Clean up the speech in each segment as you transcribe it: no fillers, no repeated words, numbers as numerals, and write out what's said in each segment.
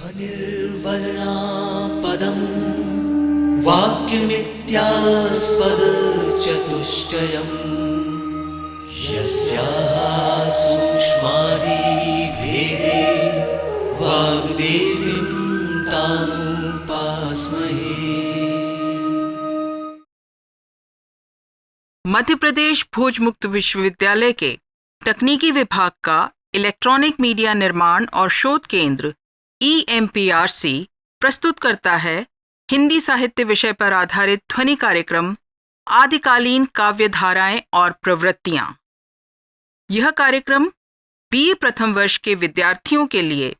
ध्वनिर्वर्णा पदं वाक्यमित्यास्पदचतुष्टयम् यस्याः सूक्ष्मादिभेदे वाग्देवीं तामुपास्महे। मध्य प्रदेश भोज मुक्त विश्वविद्यालय के तकनीकी विभाग का इलेक्ट्रॉनिक मीडिया निर्माण और शोध केंद्र EMPRC प्रस्तुत करता है हिंदी साहित्य विषय पर आधारित ध्वनि कार्यक्रम आदिकालीन काव्य धाराएं और प्रवृत्तियां। यह कार्यक्रम BA प्रथम वर्ष के विद्यार्थियों के लिए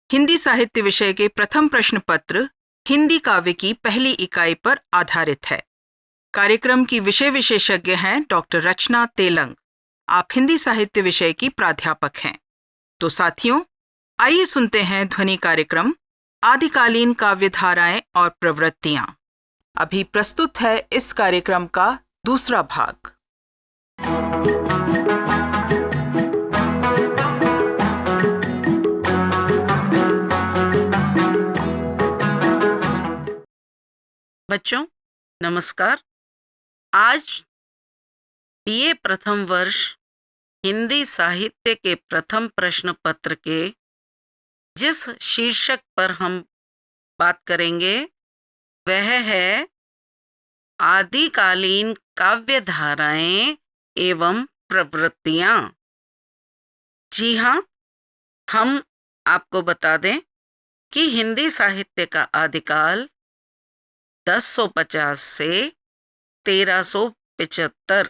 हिंदी साहित्य विषय के प्रथम प्रश्न पत्र हिंदी काव्य की पहली इकाई पर आधारित है। कार्यक्रम की विषय विशेषज्ञ हैं डॉक्टर रचना तेलंग। आप हिंदी साहित्य विषय की प्राध्यापक हैं। तो साथियों, आइए सुनते हैं ध्वनि कार्यक्रम आदिकालीन काव्य धाराएं और प्रवृत्तियां। अभी प्रस्तुत है इस कार्यक्रम का दूसरा भाग। बच्चों नमस्कार। आज BA प्रथम वर्ष हिंदी साहित्य के प्रथम प्रश्न पत्र के जिस शीर्षक पर हम बात करेंगे वह है आदिकालीन काव्य धाराएं एवं प्रवृत्तियां। जी हाँ, हम आपको बता दें कि हिंदी साहित्य का आदिकाल 1050 से 1375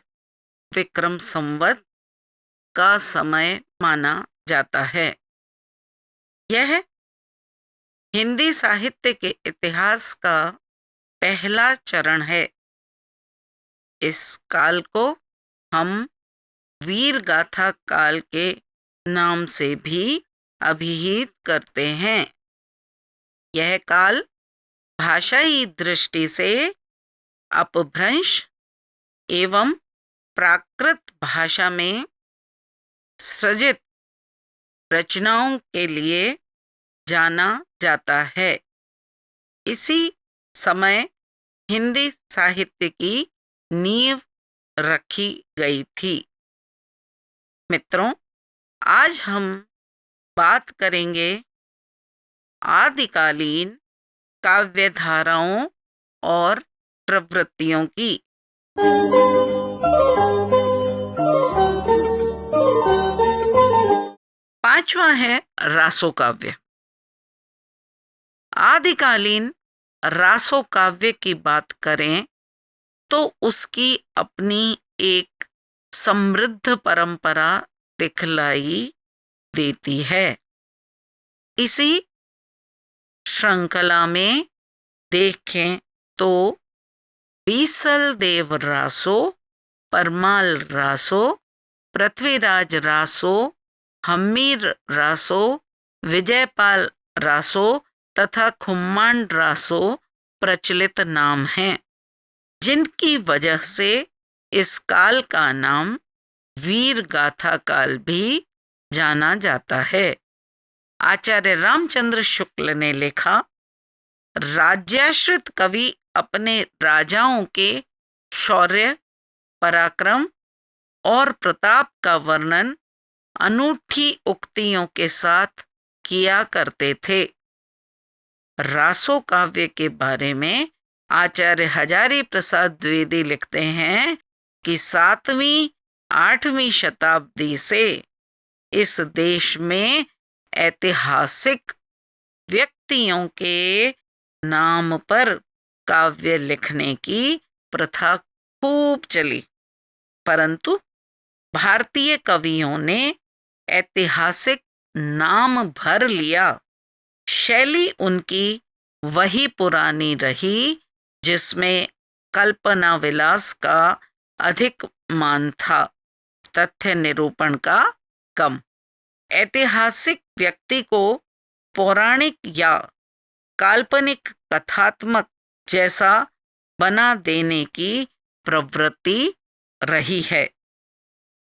विक्रम संवत का समय माना जाता है। यह हिंदी साहित्य के इतिहास का पहला चरण है। इस काल को हम वीर गाथा काल के नाम से भी अभिहित करते हैं। यह काल भाषाई दृष्टि से अपभ्रंश एवं प्राकृत भाषा में सृजित रचनाओं के लिए जाना जाता है। इसी समय हिंदी साहित्य की नींव रखी गई थी। मित्रों, आज हम बात करेंगे आदिकालीन काव्य धाराओं और प्रवृत्तियों की। पांचवा है रासो काव्य। आदिकालीन रासो काव्य की बात करें तो उसकी अपनी एक समृद्ध परंपरा दिखलाई देती है। इसी श्रृंखला में देखें तो बीसल देव रासो, परमाल रासो, पृथ्वीराज रासो, हम्मीर रासो, विजयपाल रासो तथा खुम्मांड रासो प्रचलित नाम हैं, जिनकी वजह से इस काल का नाम वीर गाथा काल भी जाना जाता है। आचार्य रामचंद्र शुक्ल ने लिखा, राज्याश्रित कवि अपने राजाओं के शौर्य, पराक्रम और प्रताप का वर्णन अनूठी उक्तियों के साथ किया करते थे। रासो काव्य के बारे में आचार्य हजारी प्रसाद द्विवेदी लिखते हैं कि 7वीं 8वीं शताब्दी से इस देश में ऐतिहासिक व्यक्तियों के नाम पर काव्य लिखने की प्रथा खूब चली, परंतु भारतीय कवियों ने ऐतिहासिक नाम भर लिया। शैली उनकी वही पुरानी रही जिसमें कल्पना विलास का अधिक मान था, तथ्य निरूपण का कम। ऐतिहासिक व्यक्ति को पौराणिक या काल्पनिक कथात्मक जैसा बना देने की प्रवृत्ति रही है।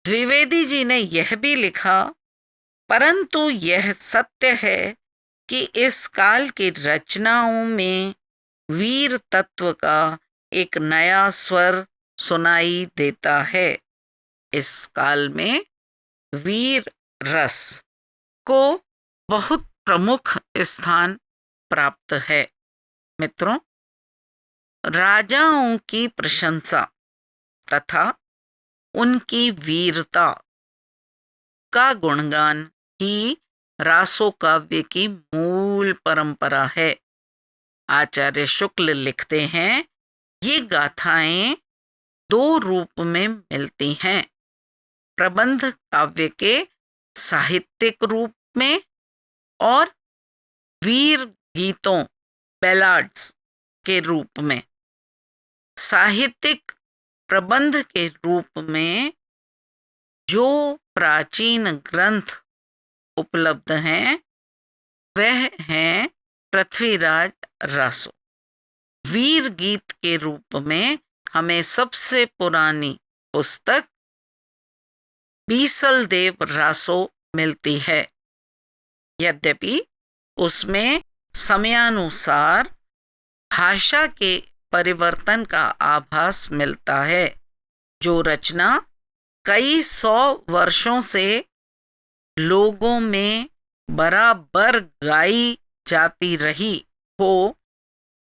द्विवेदी जी ने यह भी लिखा, परंतु यह सत्य है कि इस काल की रचनाओं में वीर तत्व का एक नया स्वर सुनाई देता है। इस काल में वीर रस को बहुत प्रमुख स्थान प्राप्त है। मित्रों, राजाओं की प्रशंसा तथा उनकी वीरता का गुणगान ही रासो काव्य की मूल परंपरा है। आचार्य शुक्ल लिखते हैं, ये गाथाएं दो रूप में मिलती हैं, प्रबंध काव्य के साहित्यिक रूप में और वीर गीतों बैलाड्स के रूप में। साहित्यिक प्रबंध के रूप में जो प्राचीन ग्रंथ उपलब्ध हैं वह हैं पृथ्वीराज रासो। वीर गीत के रूप में हमें सबसे पुरानी पुस्तक बीसल देव रासो मिलती है। यद्यपि उसमें समयानुसार भाषा के परिवर्तन का आभास मिलता है। जो रचना कई 100 वर्षों से लोगों में बराबर गाई जाती रही हो,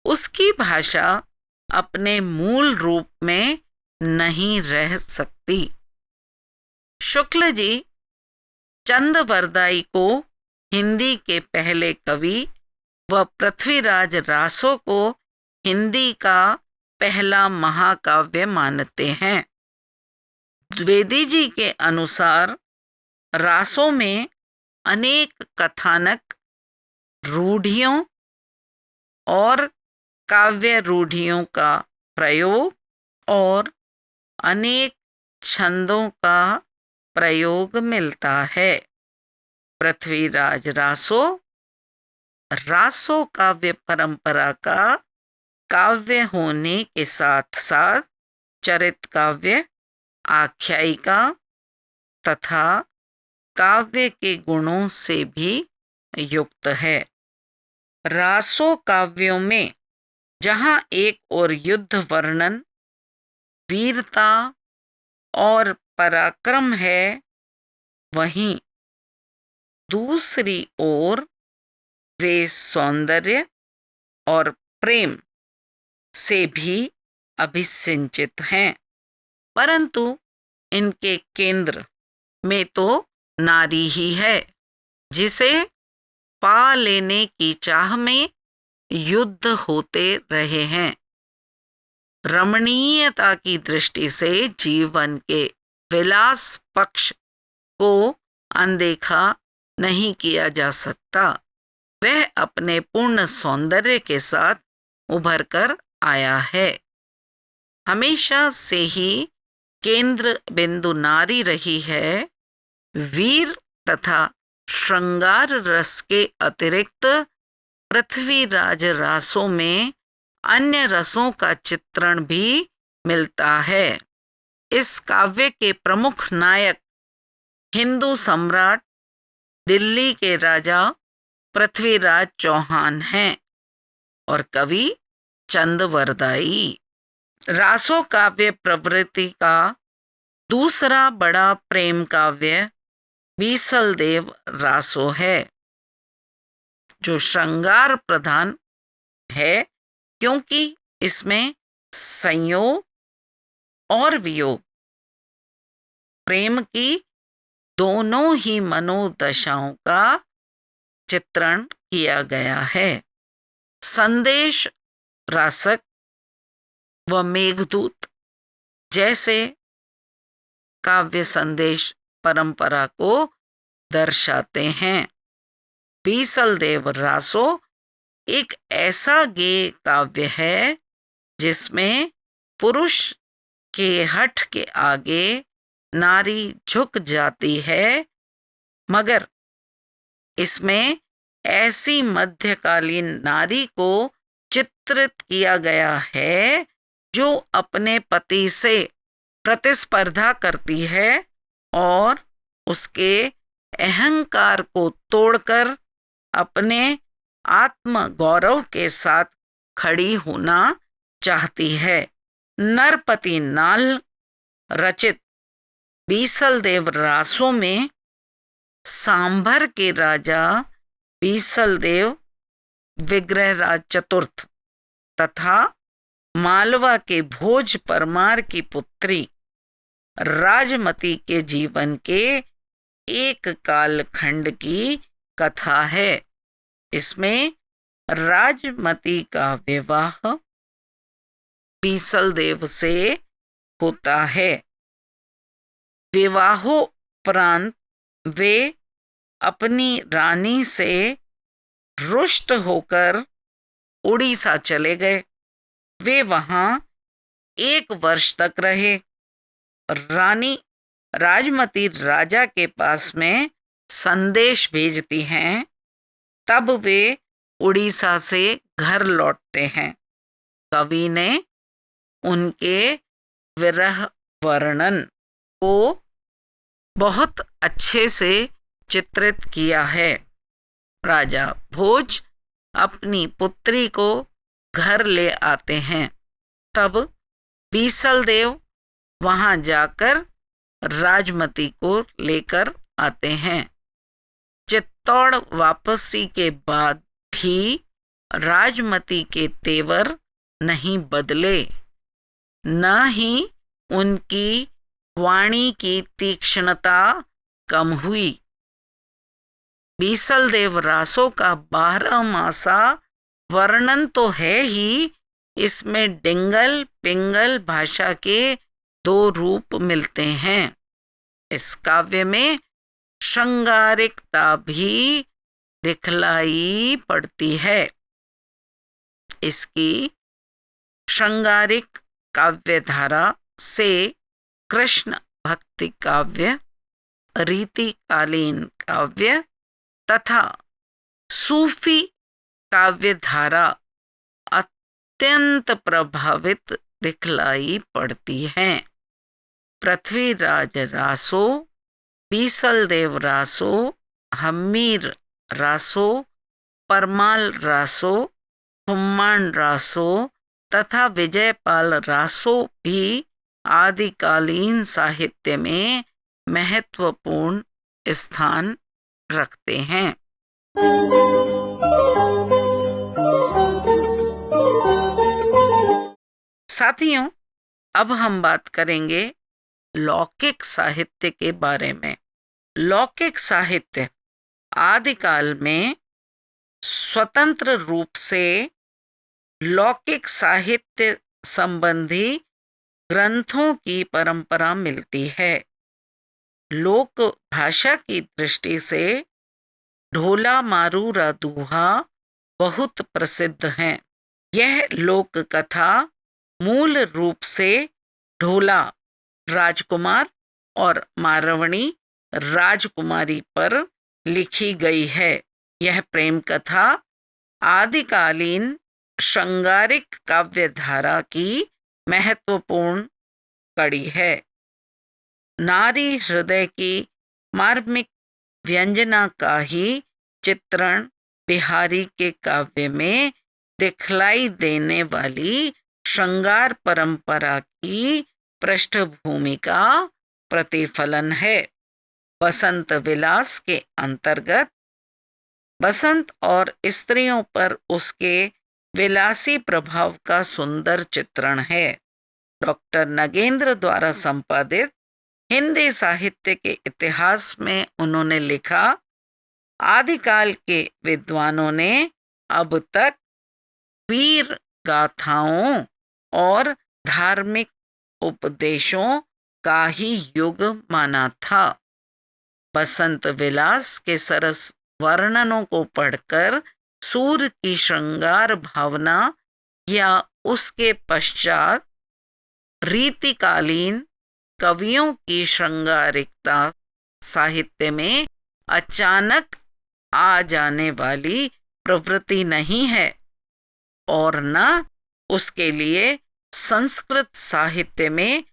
उसकी भाषा अपने मूल रूप में नहीं रह सकती। शुक्ल जी चंदवरदाई को हिंदी के पहले कवि व पृथ्वीराज रासो को हिंदी का पहला महाकाव्य मानते हैं। द्विवेदी जी के अनुसार रासों में अनेक कथानक रूढ़ियों और काव्य रूढ़ियों का प्रयोग और अनेक छंदों का प्रयोग मिलता है। पृथ्वीराज रासो रासो काव्य परंपरा का काव्य होने के साथ साथ चरित काव्य, आख्यायिका तथा काव्य के गुणों से भी युक्त है। रासो काव्यों में जहाँ एक ओर युद्ध वर्णन, वीरता और पराक्रम है, वहीं दूसरी ओर वे सौंदर्य और प्रेम से भी अभिसिंचित हैं, परंतु इनके केंद्र में तो नारी ही है, जिसे पा लेने की चाह में युद्ध होते रहे हैं। रमणीयता की दृष्टि से जीवन के विलास पक्ष को अनदेखा नहीं किया जा सकता। वह अपने पूर्ण सौंदर्य के साथ उभर कर आया है। हमेशा से ही केंद्र बिंदु नारी रही है। वीर तथा श्रृंगार रस के अतिरिक्त पृथ्वीराज रासों में अन्य रसों का चित्रण भी मिलता है। इस काव्य के प्रमुख नायक हिंदू सम्राट दिल्ली के राजा पृथ्वीराज चौहान हैं और कवि चंदवरदाई। रासो काव्य प्रवृत्ति का दूसरा बड़ा प्रेम काव्य बीसल देव रासो है, जो श्रृंगार प्रधान है, क्योंकि इसमें संयोग और वियोग, प्रेम की दोनों ही मनोदशाओं का चित्रण किया गया है। संदेश रासक व मेघदूत जैसे काव्य संदेश परंपरा को दर्शाते हैं। बीसल देव रासो एक ऐसा गेय काव्य है जिसमें पुरुष के हठ के आगे नारी झुक जाती है, मगर इसमें ऐसी मध्यकालीन नारी को चित्रित किया गया है जो अपने पति से प्रतिस्पर्धा करती है और उसके अहंकार को तोड़कर अपने आत्म गौरव के साथ खड़ी होना चाहती है। नरपति नाल रचित बीसलदेव रासों में सांभर के राजा बीसलदेव विग्रहराज चतुर्थ तथा मालवा के भोज परमार की पुत्री राजमती के जीवन के एक कालखंड की कथा है। इसमें राजमती का विवाह बीसलदेव से होता है। विवाहोपरांत वे अपनी रानी से रुष्ट होकर उड़ीसा चले गए। वे वहां 1 वर्ष तक रहे। रानी राजमती राजा के पास में संदेश भेजती हैं, तब वे उड़ीसा से घर लौटते हैं। कवि ने उनके विरह वर्णन को बहुत अच्छे से चित्रित किया है। राजा भोज अपनी पुत्री को घर ले आते हैं। तब बीसलदेव वहां जाकर राजमती को लेकर आते हैं। चित्तौड़ वापसी के बाद भी राजमती के तेवर नहीं बदले, न ही उनकी वाणी की तीक्ष्णता कम हुई। बीसलदेव रासों का 12 मासा वर्णन तो है ही, इसमें डिंगल पिंगल भाषा के 2 रूप मिलते हैं। इस काव्य में श्रृंगारिकता भी दिखलाई पड़ती है। इसकी श्रृंगारिक काव्यधारा से कृष्ण भक्ति काव्य, रीतिकालीन काव्य तथा सूफी काव्यधारा अत्यंत प्रभावित दिखलाई पड़ती हैं। पृथ्वीराज रासो, बीसलदेव रासो, हम्मीर रासो, परमाल रासो, हुम्माण रासो तथा विजयपाल रासो भी आदिकालीन साहित्य में महत्वपूर्ण स्थान रखते हैं। साथियों, अब हम बात करेंगे लौकिक साहित्य के बारे में। लौकिक साहित्य आदिकाल में स्वतंत्र रूप से लौकिक साहित्य संबंधी ग्रंथों की परंपरा मिलती है। लोक भाषा की दृष्टि से ढोला मारूरा दूहा बहुत प्रसिद्ध हैं। यह लोक कथा मूल रूप से ढोला राजकुमार और मारवणी राजकुमारी पर लिखी गई है। यह प्रेम कथा आदिकालीन श्रृंगारिक काव्यधारा की महत्वपूर्ण कड़ी है। नारी हृदय की मार्मिक व्यंजना का ही चित्रण बिहारी के काव्य में दिखलाई देने वाली श्रृंगार परंपरा की पृष्ठभूमि का प्रतिफलन है। बसंत विलास के अंतर्गत बसंत और स्त्रियों पर उसके विलासी प्रभाव का सुंदर चित्रण है। डॉक्टर नगेंद्र द्वारा संपादित हिंदी साहित्य के इतिहास में उन्होंने लिखा, आदिकाल के विद्वानों ने अब तक वीर गाथाओं और धार्मिक उपदेशों का ही युग माना था। बसंत विलास के सरस वर्णनों को पढ़कर सूर की श्रृंगार भावना या उसके पश्चात रीतिकालीन कवियों की श्रृंगारिकता साहित्य में अचानक आ जाने वाली प्रवृत्ति नहीं है और न उसके लिए संस्कृत साहित्य में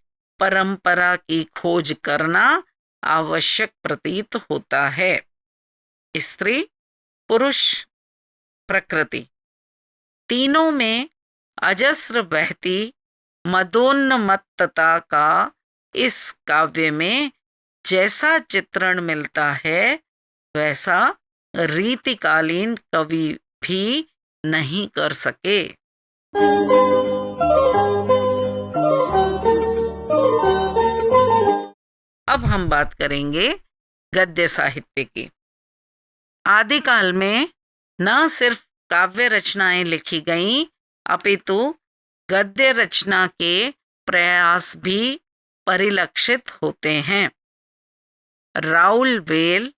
परंपरा की खोज करना आवश्यक प्रतीत होता है। स्त्री पुरुष, प्रकृति, तीनों में अजस्र बहती मदोन्मत्तता का इस काव्य में जैसा चित्रण मिलता है वैसा रीतिकालीन कवि भी नहीं कर सके। अब हम बात करेंगे गद्य साहित्य की। आदिकाल में न सिर्फ काव्य रचनाएं लिखी गईं, अपितु गद्य रचना के प्रयास भी परिलक्षित होते हैं। राउल वेल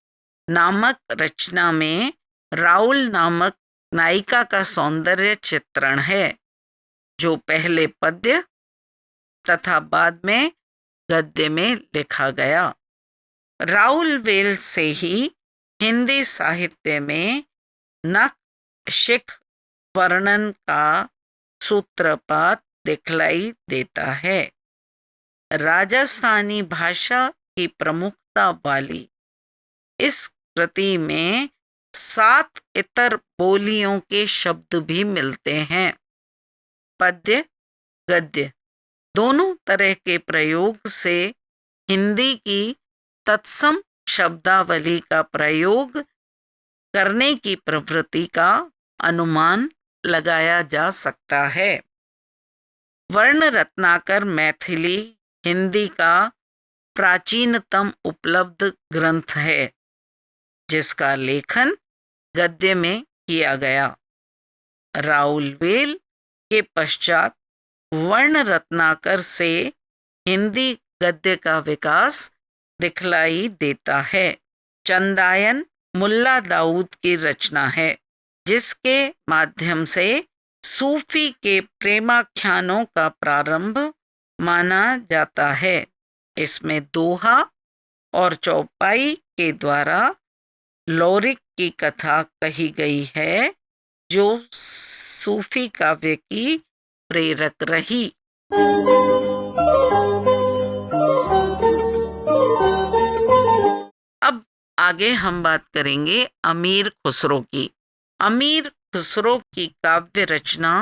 नामक रचना में राउल नामक नायिका का सौंदर्य चित्रण है, जो पहले पद्य तथा बाद में गद्य में लिखा गया। राउल वेल से ही हिंदी साहित्य में नक शिख वर्णन का सूत्रपात दिखलाई देता है। राजस्थानी भाषा की प्रमुखता वाली इस कृति में 7 इतर बोलियों के शब्द भी मिलते हैं। पद्य गद्य दोनों तरह के प्रयोग से हिंदी की तत्सम शब्दावली का प्रयोग करने की प्रवृत्ति का अनुमान लगाया जा सकता है। वर्ण रत्नाकर मैथिली हिंदी का प्राचीनतम उपलब्ध ग्रंथ है, जिसका लेखन गद्य में किया गया। राउल वेल के पश्चात वर्ण रत्नाकर से हिंदी गद्य का विकास दिखलाई देता है। चंदायन मुल्ला दाऊद की रचना है, जिसके माध्यम से सूफी के प्रेमाख्यानों का प्रारंभ माना जाता है। इसमें दोहा और चौपाई के द्वारा लौरिक की कथा कही गई है, जो सूफी काव्य की प्रेरक रही। अब आगे हम बात करेंगे अमीर खुसरो की। अमीर खुसरो की काव्य रचना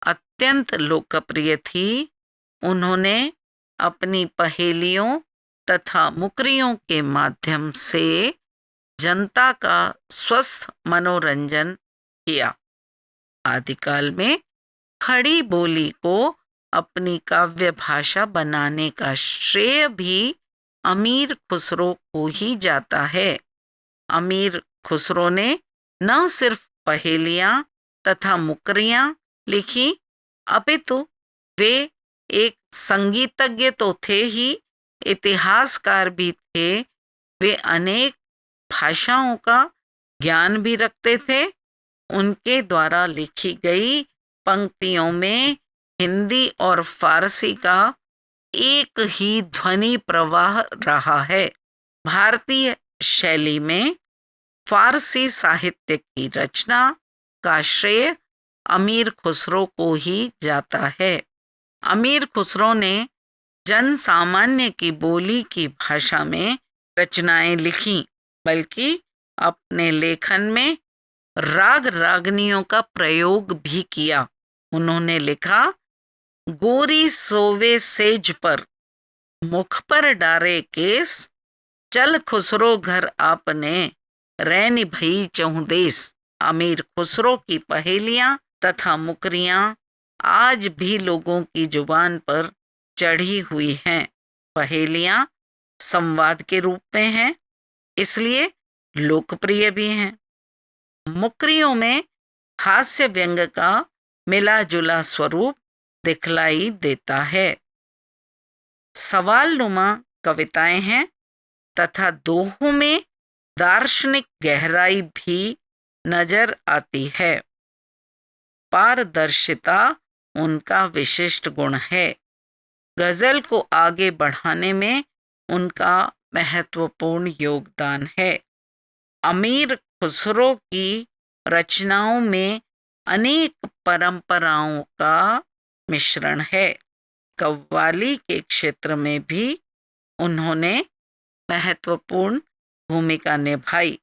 अत्यंत लोकप्रिय थी। उन्होंने अपनी पहेलियों तथा मुकरियों के माध्यम से जनता का स्वस्थ मनोरंजन किया। आदिकाल में खड़ी बोली को अपनी काव्य भाषा बनाने का श्रेय भी अमीर खुसरो को ही जाता है। अमीर खुसरो ने न सिर्फ पहेलियां तथा मुकरियां लिखी, अपितु वे एक संगीतज्ञ तो थे ही, इतिहासकार भी थे। वे अनेक भाषाओं का ज्ञान भी रखते थे। उनके द्वारा लिखी गई पंक्तियों में हिंदी और फारसी का एक ही ध्वनि प्रवाह रहा है। भारतीय शैली में फारसी साहित्य की रचना का श्रेय अमीर खुसरो को ही जाता है। अमीर खुसरो ने जन सामान्य की बोली की भाषा में रचनाएं लिखी, बल्कि अपने लेखन में राग रागनियों का प्रयोग भी किया। उन्होंने लिखा, गोरी सोवे सेज पर मुख पर डारे केस, चल खुसरो घर आपने रैन भई चहुदेस। अमीर खुसरो की पहेलियां तथा मुकरियां आज भी लोगों की जुबान पर चढ़ी हुई हैं। पहेलियां संवाद के रूप में हैं, इसलिए लोकप्रिय भी हैं। मुकरियों में हास्य व्यंग का मिला जुला स्वरूप दिखलाई देता है। सवाल नुमा कविताएं हैं तथा दोहों में दार्शनिक गहराई भी नजर आती है। पारदर्शिता उनका विशिष्ट गुण है। गजल को आगे बढ़ाने में उनका महत्वपूर्ण योगदान है। अमीर खुसरो की रचनाओं में अनेक परंपराओं का मिश्रण है। कव्वाली के क्षेत्र में भी उन्होंने महत्वपूर्ण भूमिका निभाई।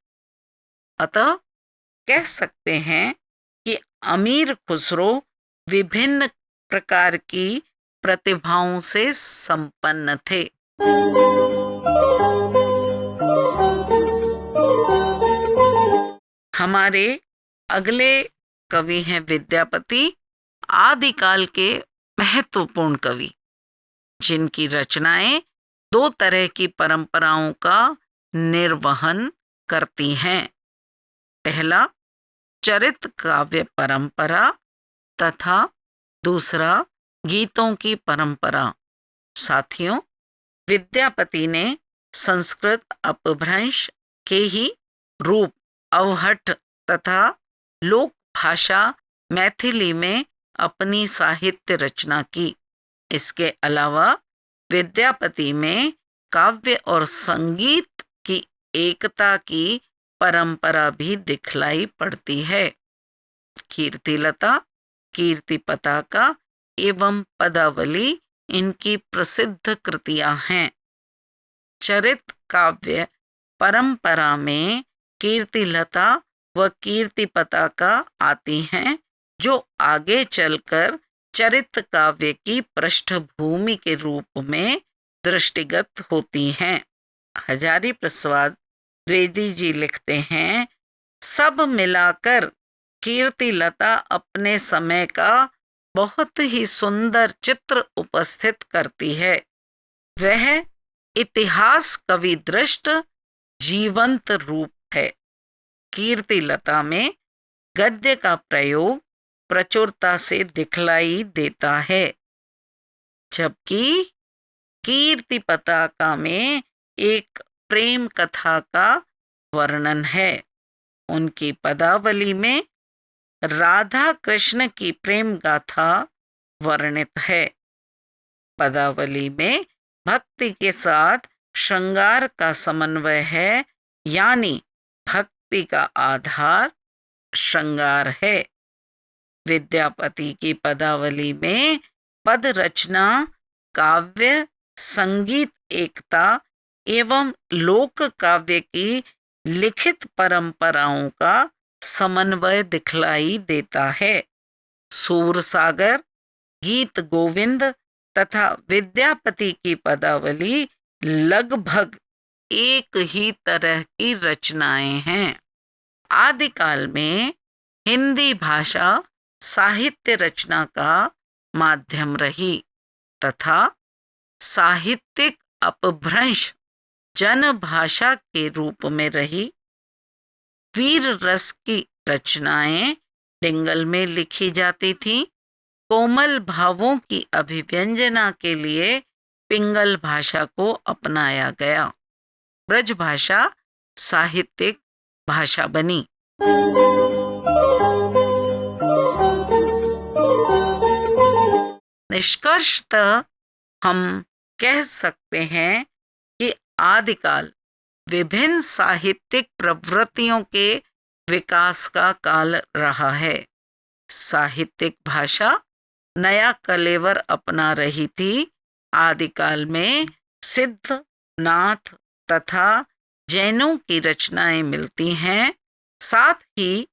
अतः कह सकते हैं कि अमीर खुसरो विभिन्न प्रकार की प्रतिभाओं से संपन्न थे। हमारे अगले कवि हैं विद्यापति, आदिकाल के महत्वपूर्ण कवि, जिनकी रचनाएं दो तरह की परंपराओं का निर्वहन करती हैं। पहला चरित काव्य परंपरा तथा दूसरा गीतों की परंपरा। साथियों, विद्यापति ने संस्कृत अपभ्रंश के ही रूप अवहट्ठ तथा लोक भाषा मैथिली में अपनी साहित्य रचना की। इसके अलावा विद्यापति में काव्य और संगीत की एकता की परंपरा भी दिखलाई पड़ती है। कीर्तिलता, कीर्ति पताका एवं पदावली इनकी प्रसिद्ध कृतियां हैं। चरित काव्य परंपरा में कीर्तिलता व कीर्ति पताका आती हैं, जो आगे चलकर चरित काव्य की पृष्ठभूमि के रूप में दृष्टिगत होती हैं। हजारी प्रसाद द्विवेदी जी लिखते हैं, सब मिलाकर कीर्तिलता अपने समय का बहुत ही सुंदर चित्र उपस्थित करती है। वह इतिहास कवि दृष्ट जीवंत रूप है। कीर्तिलता में गद्य का प्रयोग प्रचुरता से दिखलाई देता है, जबकि कीर्ति पताका में एक प्रेम कथा का वर्णन है। उनकी पदावली में राधा कृष्ण की प्रेम गाथा वर्णित है। पदावली में भक्ति के साथ श्रृंगार का समन्वय है, यानी भक्ति का आधार श्रृंगार है। विद्यापति की पदावली में पद रचना, काव्य संगीत एकता एवं लोक काव्य की लिखित परंपराओं का समन्वय दिखलाई देता है। सूरसागर, गीत गोविंद तथा विद्यापति की पदावली लगभग एक ही तरह की रचनाएं हैं। आदिकाल में हिंदी भाषा साहित्य रचना का माध्यम रही तथा साहित्यिक अपभ्रंश जन भाषा के रूप में रही। वीर रस की रचनाएं डिंगल में लिखी जाती थीं। कोमल भावों की अभिव्यंजना के लिए पिंगल भाषा को अपनाया गया। ब्रज भाषा साहित्यिक भाषा बनी। निष्कर्षतः हम कह सकते हैं कि आदिकाल विभिन्न साहित्यिक प्रवृत्तियों के विकास का काल रहा है। साहित्यिक भाषा नया कलेवर अपना रही थी। आदिकाल में सिद्ध, नाथ तथा जैनों की रचनाएं मिलती हैं। साथ ही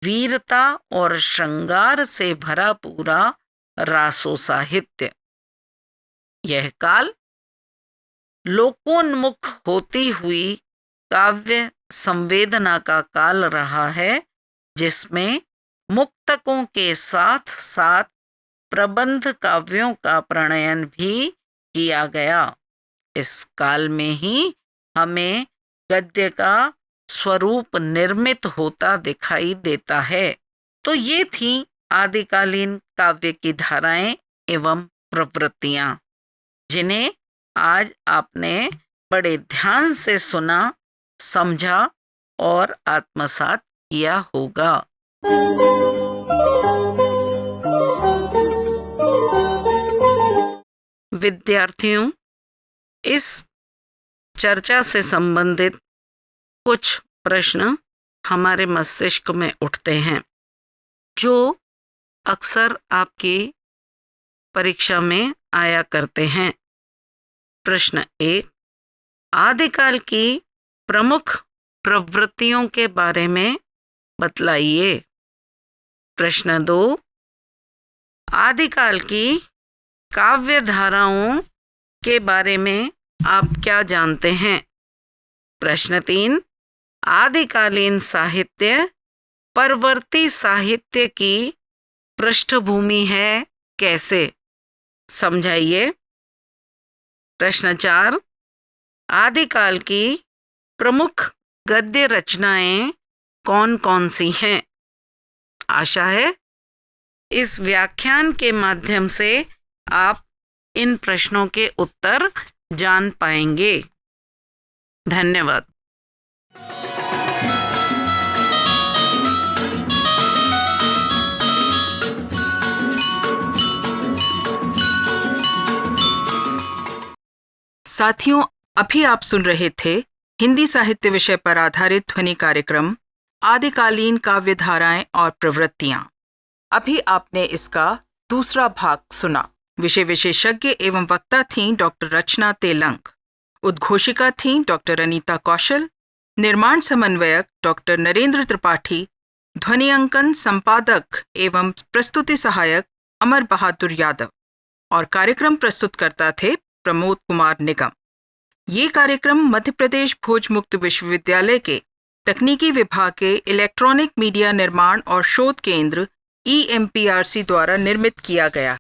वीरता और श्रृंगार से भरा पूरा रासो साहित्य। यह काल लोकोन्मुख होती हुई काव्य संवेदना का काल रहा है, जिसमें मुक्तकों के साथ साथ प्रबंध काव्यों का प्रणयन भी किया गया। इस काल में ही हमें गद्य का स्वरूप निर्मित होता दिखाई देता है। तो ये थी आदिकालीन काव्य की धाराएं एवं प्रवृत्तियां, जिन्हें आज आपने बड़े ध्यान से सुना, समझा और आत्मसात किया होगा। विद्यार्थियों, इस चर्चा से संबंधित कुछ प्रश्न हमारे मस्तिष्क में उठते हैं, जो अक्सर आपकी परीक्षा में आया करते हैं। प्रश्न 1, आदिकाल की प्रमुख प्रवृत्तियों के बारे में बतलाइए। प्रश्न 2, आदिकाल की काव्य धाराओं के बारे में आप क्या जानते हैं? प्रश्न 3, आदिकालीन साहित्य परवर्ती साहित्य की पृष्ठभूमि है कैसे? समझाइए। प्रश्न 4, आदिकाल की प्रमुख गद्य रचनाएं कौन कौन सी हैं? आशा है इस व्याख्यान के माध्यम से आप इन प्रश्नों के उत्तर जान पाएंगे। धन्यवाद। साथियों, अभी आप सुन रहे थे हिंदी साहित्य विषय पर आधारित ध्वनि कार्यक्रम आदिकालीन काव्य धाराएं और प्रवृत्तियां। अभी आपने इसका दूसरा भाग सुना। विषय विशेषज्ञ एवं वक्ता थीं डॉक्टर रचना तेलंग, उद्घोषिका थीं डॉक्टर अनीता कौशल, निर्माण समन्वयक डॉक्टर नरेंद्र त्रिपाठी, ध्वनि अंकन संपादक एवं प्रस्तुति सहायक अमर बहादुर यादव और कार्यक्रम प्रस्तुतकर्ता थे प्रमोद कुमार निगम। ये कार्यक्रम मध्य प्रदेश भोज मुक्त विश्वविद्यालय के तकनीकी विभाग के इलेक्ट्रॉनिक मीडिया निर्माण और शोध केंद्र EMPRC द्वारा निर्मित किया गया।